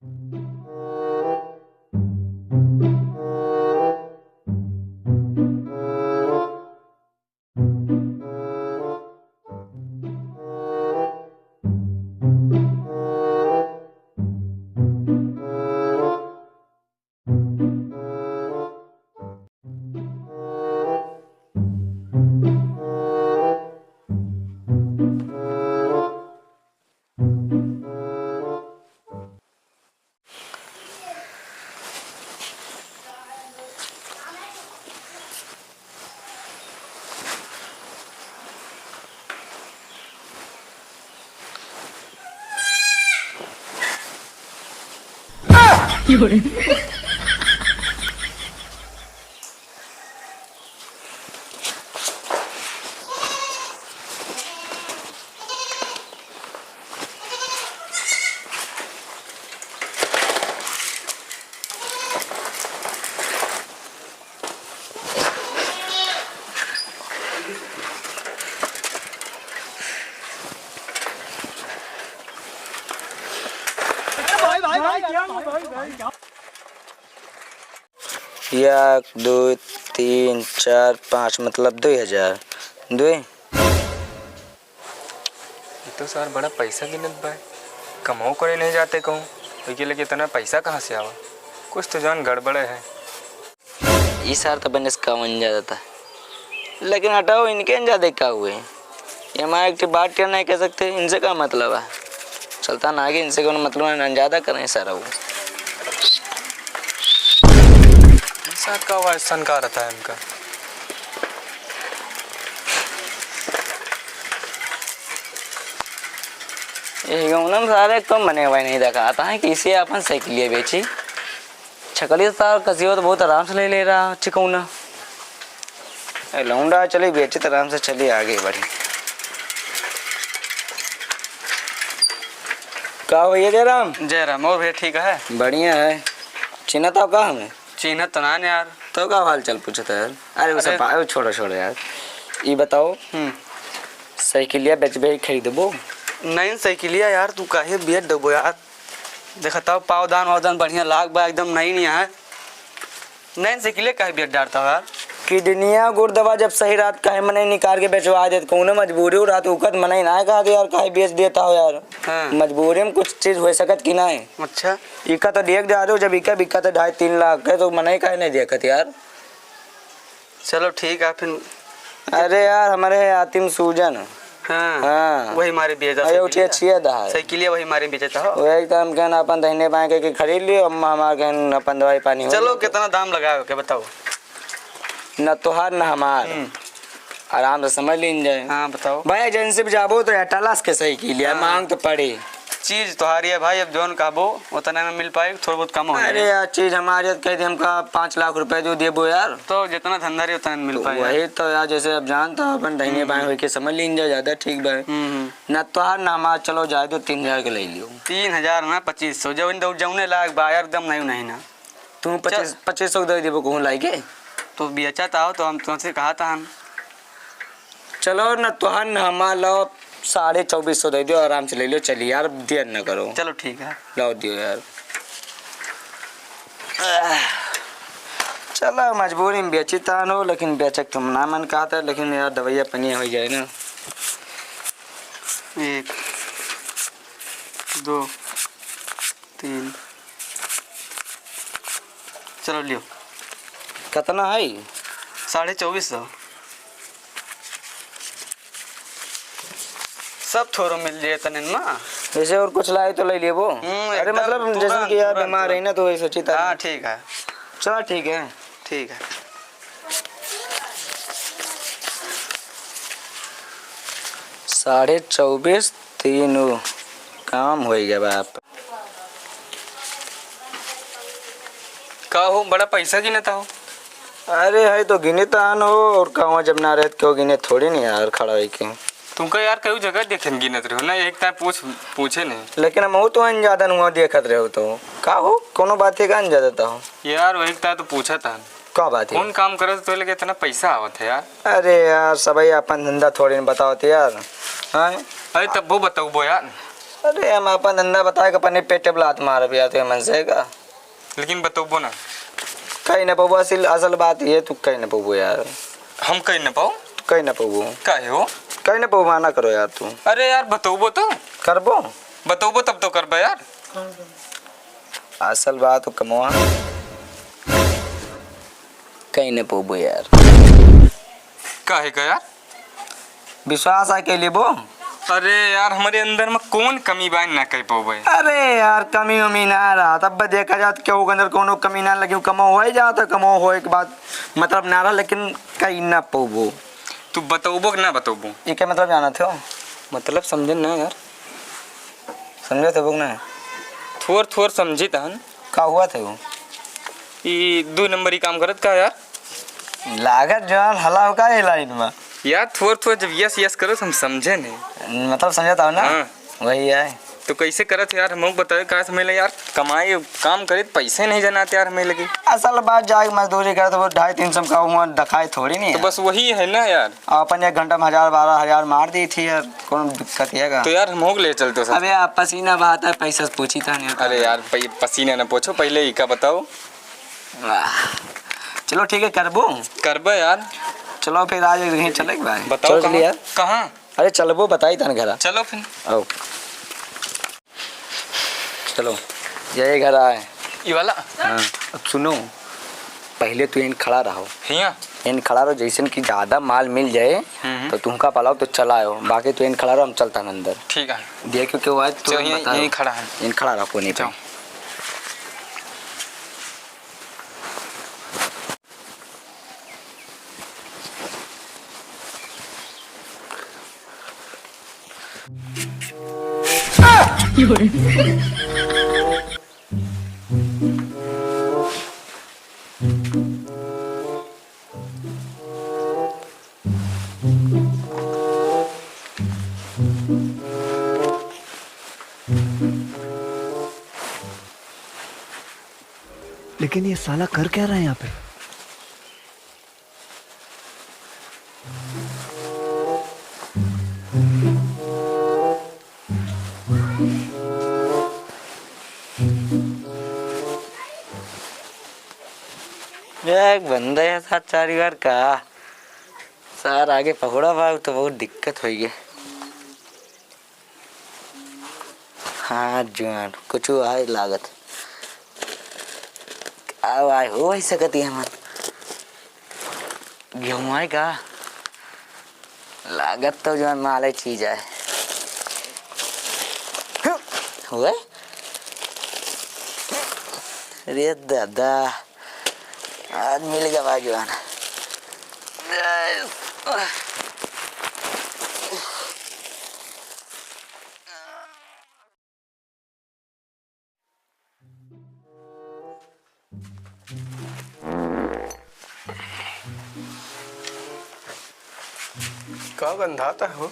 एक दो तीन चार पाँच मतलब 2000 दो। तो सर बड़ा पैसा गिनत बा, कमाओ करे नहीं जाते कहूँ तो के लिए इतना पैसा कहाँ से आवा? कुछ तो जान गड़बड़े है। इस सार तो बनस का बन जाता था, लेकिन हटाओ इनके ज्यादा क्या हुए। ये हमारे एक बात क्या नहीं कह सकते, इनसे क्या मतलब है? चलता ना आगे, इनसे कौन मतलब है? ज्यादा करें सारा वो साथ का आवाज सनका रहता है इनका। ये गाँव सारे कम बने हुए नहीं देखा आता है कि इसे अपन साइकिल बेची छकली सार कसी हो तो बहुत आराम से ले रहा चिकौना लौंडा चली बेची तो आराम से चली आगे बढ़ी। का भैया जयराम? जयराम और भैया ठीक है? बढ़िया है। चिन्ह तो का हमें चिन्ह तो ना यार। तो का हाल चल पूछता यार? अरे वो सब छोड़ो छोड़ो यार, ये बताओ साइकिलिया बेचबे खरीदबो? नहीं साइकिलिया यार तू काहे बेच देबो यार? देखता पावदान वावदान बढ़िया लाग बा एकदम नहीं है। नहीं साइकिलिया काहे बेच डालता यार? किडनिया गुर्दवा जब सही रात काहे मने निकाल के बेचवा देत कौन मजबूरी हो रात उकत मने ना कहा यार काहे बेच देता हो यार। हाँ। मजबूरी में कुछ चीज हो सकत कि नहीं? अच्छा इका तो देख जा दो, जब इका बिका तो 2.5-3 लाख है तो मने काहे नहीं देखत यार। चलो ठीक है फिर। अरे यार हमारे आतिम सूजन हाँ वही मारे बेचा साइकिलिया वही मारे बेचता हो। वही तो हम कहना अपन दहीने बाएं के खरीद लियो, अम्मा हमारे कहन अपन दवाई पानी। चलो कितना दाम लगाओ क्या बताओ? न तोहार न हमार, आराम से समझ लीन जाए। हाँ बताओ भाई एजेंसी पे जाबो तो टलास के सही की लिया। मांग तो पड़े चीज तुम्हारी है भाई, अब जोन कहबो उतना में मिल पाए, थोड़ा बहुत कम हो। अरे यार चीज हमारी कह दे हमका 5 लाख रुपए जो देबो यार, तो जितना धंधा रही उतना मिल पाए। वही तो यार जैसे अब जानता अपन दहीने बाएं होके के समझ लीन जाए ज्यादा ठीक बा। न तोहार न हमार, चलो जाए तो 3000 के ले लियो। 3000 ना 2500 जब जौने लाग बा यार एकदम नहीं ना। तू 2500 दे देबो कहूं लाइके तो बेचा था तो हम तुमसे कहा था हम। चलो न तोहार न हमार, लो 2450 दे दियो, आराम से ले लियो। चलिए यार देर न करो। चलो ठीक है लो दियो यार। चलो मजबूरी में बेची तान हो, लेकिन बेचक तुम ना मन कहा था, लेकिन यार दवाइया पनिया हो जाए ना। 1 2 3 चलो लियो। कितना है? 2450 सब थोड़ा मिल जाए तने ना। वैसे और कुछ लाए तो ले लिए वो। अरे मतलब जैसे कि यार बीमार है ना तो वही सोची था। हाँ ठीक है चलो ठीक है। ठीक है 24.5 3 काम हो गया बाप। का हो बड़ा पैसा गिनता हो? अरे है तो गिने तो आन हो, और कहूँ जब ना रहते क्यों गिने थोड़ी नहीं यार खड़ा है के। तुमका यार कई जगह देखे गिनत रहो ना, एक टाइम पूछे नहीं। लेकिन हम तो अन ज्यादा हुआ देखत रहे हो तो का हो कोनो बात है का अन ज्यादा हो यार वही तो पूछा था का बात है? कौन काम करे तो लगे इतना पैसा आवत है यार? अरे यार सबई अपन धंधा थोड़ी न बताओ तो यार। हाँ अरे तब वो बताओ बो यार। अरे हम अपन धंधा बताए कि पन्ने पेटे लात मार भी आते मन से का लेकिन बतौबो ना। कहीं ना पबो असल बात ये तू कहीं ना पबो यार हम कहीं न पाओ। कहीं ना पबो काहे हो? कहीं ना पबो माना करो यार तू अरे यार बतौबो तो। करबो बतौबो तब तो करबा यार। असल बात तो कमवा कहीं ना पबो यार काहे का यार? विश्वास है के लिए वो अरे यार हमारे अंदर में कौन कमी बाइन ना कह पाओ भाई। अरे यार कमी उमी ना रहा तब देखा जाए तो क्यों अंदर कोनो कमी ना लगी कमो हो ही जाता कमो हो एक बात मतलब ना रहा लेकिन कहीं ना पबो तू बतौबो कि ना बतौबो? ये क्या मतलब जाना थे मतलब समझे ना यार। समझे थे वो ना थोड़ थोड़ समझी तहन। का हुआ थे वो ई 2 नंबरी काम करत का यार? लागत जान हला हो का ये लाइन में यार थोड़ थोड़ जब यस यस करो तो हम समझे नहीं। मतलब समझता हो ना हाँ। वही है तो कैसे करत यार हम बताए का हमें यार कमाई काम करे तो पैसे नहीं जनाते यार हमें लगे। असल बात जाए मजदूरी करे तो वो 250-300 का हुआ दिखाई थोड़ी नहीं तो है। बस वही है ना यार। अपन 1 घंटा में 1000-12,000 मार दी थी यार कौन दिक्कत है तो यार हम हो ले चलते सब। अबे आप पसीना बहाता है पैसा से पूछी था नहीं अरे यार पसीना न पूछो पहले ही का बताओ। चलो ठीक है करबो करबा यार। चलो फिर आज यहीं चले भाई बताओ चलो यार कहाँ? अरे चलबो बताई तन घर चलो फिर। आओ चलो यही घर आए ये वाला। हाँ अब सुनो पहले तो इन खड़ा रहो हिया इन खड़ा रहो जैसन कि ज़्यादा माल मिल जाए तो तुमका पालाओ तो चलाओ बाकी तो इन खड़ा रहो हम चलता न अंदर ठीक है। देखो क्यों आए तो यहीं खड़ा है। इन खड़ा रहो कोने पे लेकिन ये साला कर क्या रहा है यहाँ पे? एक बंदा है था 4 बार का सार आगे पकड़ा भाग तो बहुत दिक्कत हुई है। हाँ जान कुछ आए लागत आए हो ही सकती है मत गेहूँ आएगा लागत तो जो माले चीज है हुए अरे दादा आज मिल गया भाई जवान का गंधाता हो?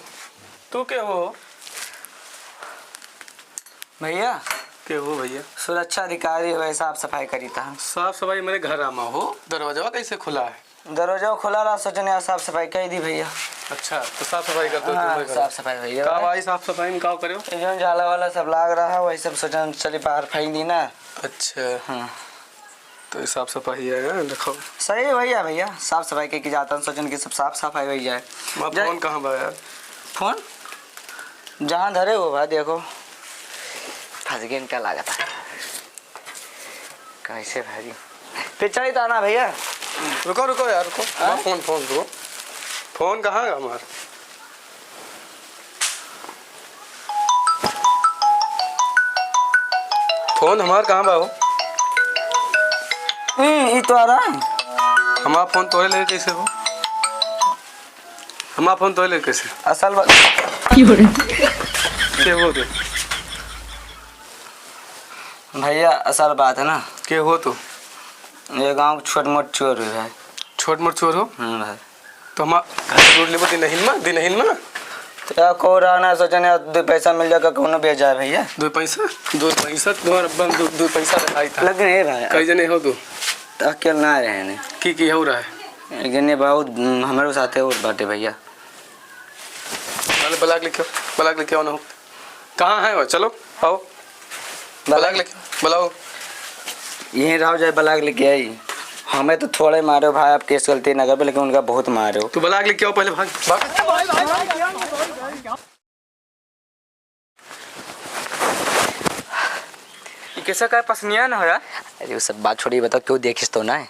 तू क्या हो? भैया के हो भैया? सुरक्षा अधिकारी वह साफ सफाई करी था साफ सफाई मेरे घर आमा हो। दरवाजा कैसे खुला है? दरवाजा खुला रहा सोचने साफ सफाई कर दी भैया। अच्छा तो साफ सफाई कर दो। हाँ, साफ सफाई भैया का भाई साफ सफाई में का करो? ये जो झाला वाला सब लाग रहा है वही सब सोचन चली बाहर फेंक दी ना। अच्छा हाँ तो ये साफ सफाई है देखो। सही है भैया भैया साफ सफाई के जाता सोचन की सब साफ सफाई हो जाए। फोन कहाँ बा यार? फोन जहाँ धरे हो भाई देखो फंस गए इनका लागत है कैसे भाई फिर चली था ना भैया। रुको रुको यार रुको। हाँ? फोन फोन रुको। फोन कहाँ है हमारा? फोन हमारा कहाँ बा हो? ये तो आ रहा है। हमारा फोन तोड़े ले कैसे हो? हमारा फोन तोड़े ले कैसे? असल बात के हो तू? भैया असल बात है ना के हो तू? ये गांव छोट मोट चोर हुई है। छोट मोट चोर हो? भाई तो हम घर रोड लेबो दिनहीन में तो को रहना सोचने 2 पैसा मिल जाएगा कौन बेच जाए भैया। 2 पैसा तुम्हारा अब्बा 2 पैसा दिखाई था। लेकिन ये भाई कई जने हो तू? तो अकेले ना रहे ने की हो रहा है? लेकिन ये बहुत हमारे साथ है और बाटे भैया। पहले ब्लॉक लिखो ना हो। कहाँ है वो? चलो आओ, बलाग लेके बुलाओ। यहीं रहो जाए बलाग लेके आई। हमें तो थोड़े मारो भाई, आप केस गलती ना कर, लेकिन उनका बहुत मारो। तू बलाग लेके आओ पहले, भाग भाग। ये कैसा काय पसनिया ना हो यार? अरे वो सब बात छोड़ी, बताओ क्यों देखिस तो ना है?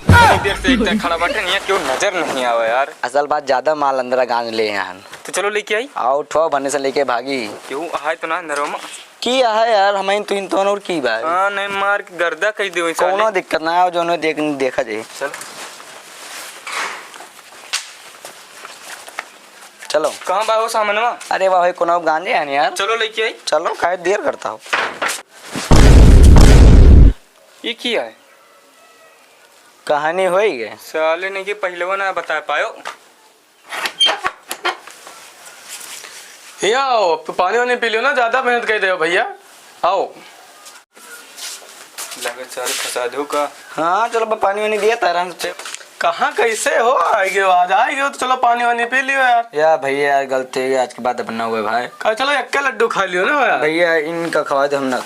इतनी देर से एक तरह खड़ा बैठे नहीं है, क्यों नजर नहीं आवा यार? असल बात ज्यादा माल अंदर गान ले यहाँ। तो चलो लेके आई। आओ उठो भन्ने से लेके भागी क्यों आए तो ना अंदर में? की है यार, हमें तो इन दोनों और की बात हाँ नहीं मार के गर्दा कह दे कोनो दिक्कत ना आओ, जो देखा जाए। चल चलो। कहाँ बा हो सामनवा? अरे वाह कोनो गांजे है यार। चलो लेके आई। चलो काहे देर करता हो। ये क्या है? कहानी हो ही गए। साले ने के पहलवा ना बता पायो। यहाँ आओ, पानी वानी पी लियो ना, ज्यादा मेहनत कर रहे हो भैया। आओ। लगे सारे फंसा दो का। हाँ चलो पानी वानी दिया था आराम से। कहाँ कैसे हो? आएगे आज आएगे तो चलो पानी वानी पी लियो यार। यार भैया यार गलती है, आज के बाद अपना हुआ भाई। चलो एक लड्डू खा लियो ना यार। भैया इनका खवा दो हम ना।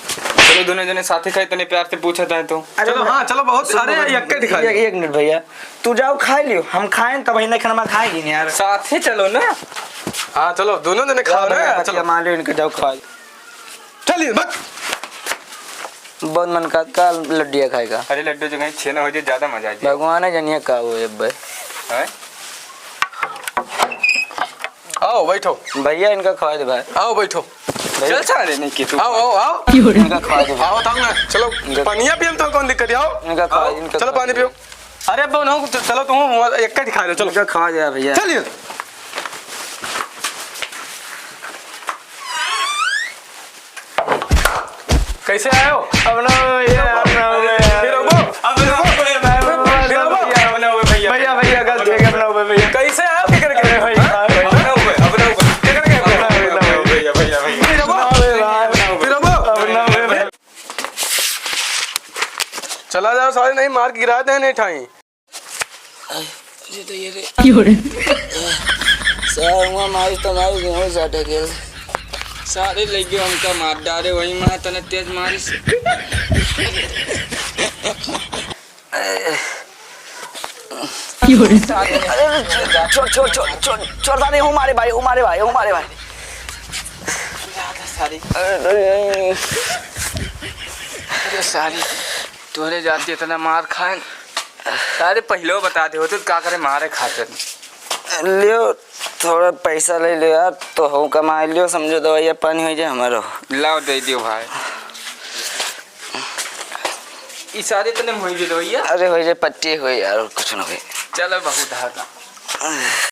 चलो दोनों जने साथे खाए, इतने प्यार से पूछा था तो। चलो हाँ चलो, बहुत सारे यक्के दिखा लियो। एक मिनट भैया, तू जाओ खा लियो, हम खाएं तब ना खाना खाएगी नहीं यार। साथे चलो ना। हाँ चलो दोनों जने खाओ ना यार। चलो मान लो इनका जाओ खा। चलिए मत। बहुत मन का लड्डिया खाएगा। अरे लड्डू जो कहीं छेना हो जाए ज्यादा मजा आ जाए। भगवान है जनिया का वो भाई। हैं? आओ बैठो भैया इनका खवा दे भाई। आओ बैठो। चल साले नहीं की तू। आओ आओ आओ। इनका खवा दे भाई। आओ ताऊ ना, चलो पानिया पियो तो कौन दिक्कत है? आओ इनका खवा आओ, इनका चलो पानी पियो। अरे अब ना चलो तुम एक दिखा दो। चलो इनका खवा दे भैया। चलिए। कैसे आए हो? भैया भैया गलती है अपना हुआ भैया। कैसे आए हो? क्या करके चला जाओ सारे, नहीं मार के गिरा दे नहीं ठाई। सारे लगे उनका मार डाले, वही मार तने तेज मारिस। छोड़ नहीं हमारे भाई हमारे भाई हमारे भाई। अरे सारी तोरे जाती इतना मार खाए। सारे पहले बता दे होते क्या करे मारे खातिर। लियो थोड़ा पैसा ले लियो यार, तो हो कमा लियो, समझो दवाइया पानी हो जाए हमारा। लाओ दे दियो भाई। इशारे तने मोई दे दवाइया। अरे हो जाए पट्टी हो यार, और कुछ ना हो। चलो बहुत हाथ।